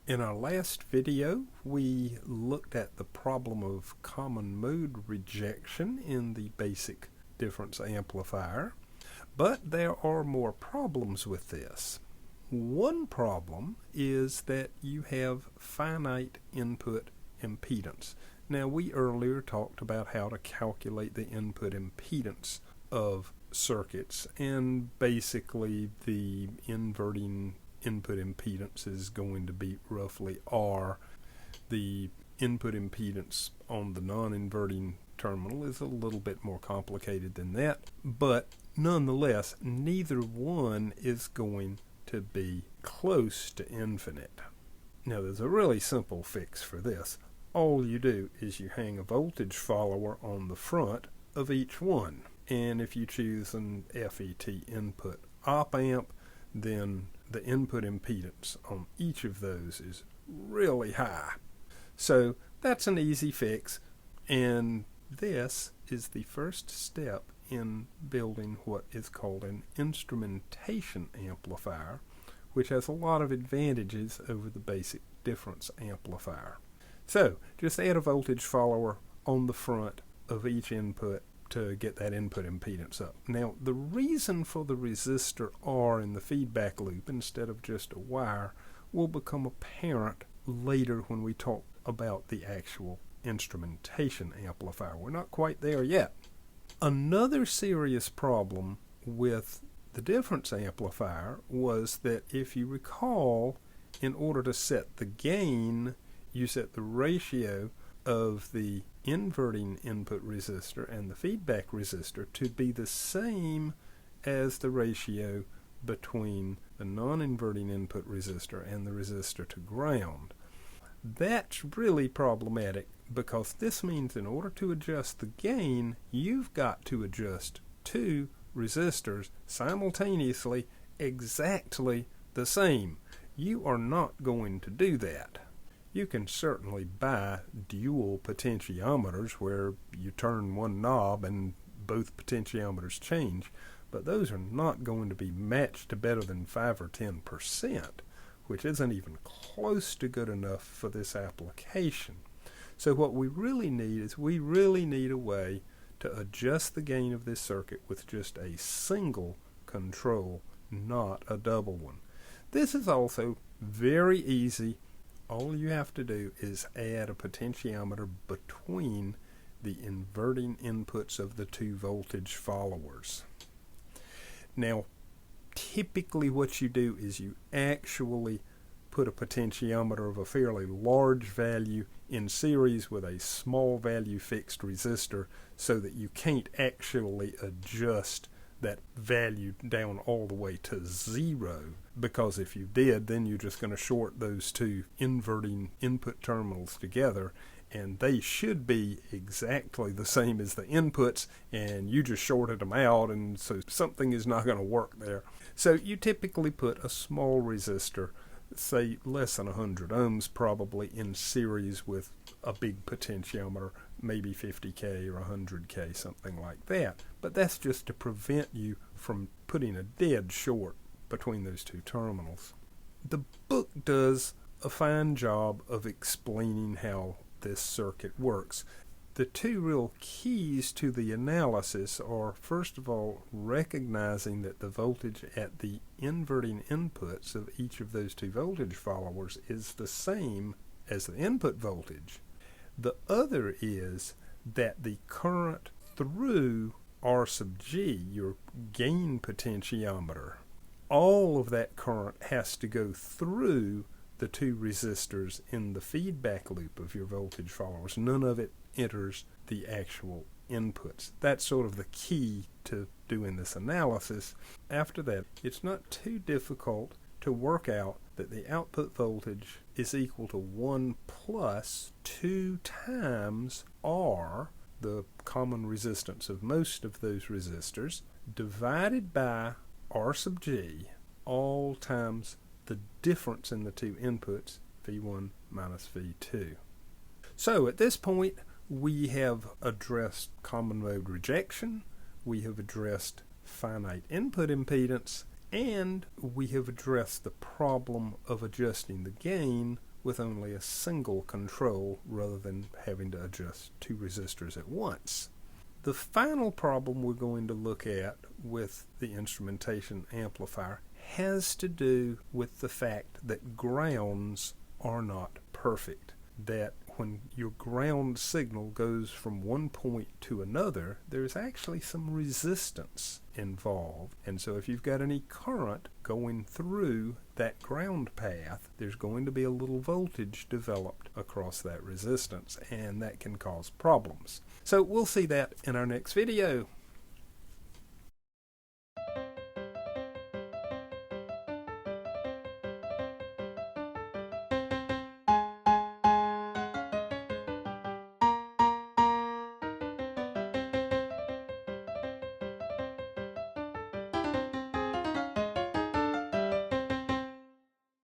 In our last video, we looked at the problem of common mode rejection in the basic difference amplifier, but there are more problems with this. One problem is that you have finite input impedance. Now, we earlier talked about how to calculate the input impedance of circuits, and basically the inverting input impedance is going to be roughly R. The input impedance on the non-inverting terminal is a little bit more complicated than that, but nonetheless, neither one is going to be close to infinite. Now, there's a really simple fix for this. All you do is you hang a voltage follower on the front of each one, and if you choose an FET input op amp, then the input impedance on each of those is really high. So that's an easy fix, and this is the first step in building what is called an instrumentation amplifier, which has a lot of advantages over the basic difference amplifier. So just add a voltage follower on the front of each input to get that input impedance up. Now, the reason for the resistor R in the feedback loop instead of just a wire will become apparent later when we talk about the actual instrumentation amplifier. We're not quite there yet. Another serious problem with the difference amplifier was that, if you recall, in order to set the gain, you set the ratio of the inverting input resistor and the feedback resistor to be the same as the ratio between the non-inverting input resistor and the resistor to ground. That's really problematic, because this means in order to adjust the gain, you've got to adjust two resistors simultaneously exactly the same. You are not going to do that. You can certainly buy dual potentiometers where you turn one knob and both potentiometers change, but those are not going to be matched to better than 5 or 10%, which isn't even close to good enough for this application. So what we really need is a way to adjust the gain of this circuit with just a single control, not a double one. This is also very easy. All you have to do is add a potentiometer between the inverting inputs of the two voltage followers. Now, typically what you do is you actually put a potentiometer of a fairly large value in series with a small value fixed resistor, so that you can't actually adjust that value down all the way to 0, because if you did, then you're just going to short those two inverting input terminals together, and they should be exactly the same as the inputs, and you just shorted them out, and so something is not going to work there. So you typically put a small resistor, say less than 100 ohms probably, in series with a big potentiometer, maybe 50K or 100K, something like that. But that's just to prevent you from putting a dead short between those two terminals. The book does a fine job of explaining how this circuit works. The two real keys to the analysis are, first of all, recognizing that the voltage at the inverting inputs of each of those two voltage followers is the same as the input voltage. The other is that the current through R sub G, your gain potentiometer, all of that current has to go through the two resistors in the feedback loop of your voltage followers. None of it enters the actual inputs. That's sort of the key to doing this analysis. After that, it's not too difficult to work out that the output voltage is equal to 1 plus 2 times R, the common resistance of most of those resistors, divided by R sub G, all times the difference in the two inputs, V1 minus V2. So at this point, we have addressed common mode rejection, we have addressed finite input impedance, and we have addressed the problem of adjusting the gain with only a single control rather than having to adjust two resistors at once. The final problem we're going to look at with the instrumentation amplifier has to do with the fact that grounds are not perfect. That when your ground signal goes from one point to another, there's actually some resistance involved. And so if you've got any current going through that ground path, there's going to be a little voltage developed across that resistance, and that can cause problems. So we'll see that in our next video.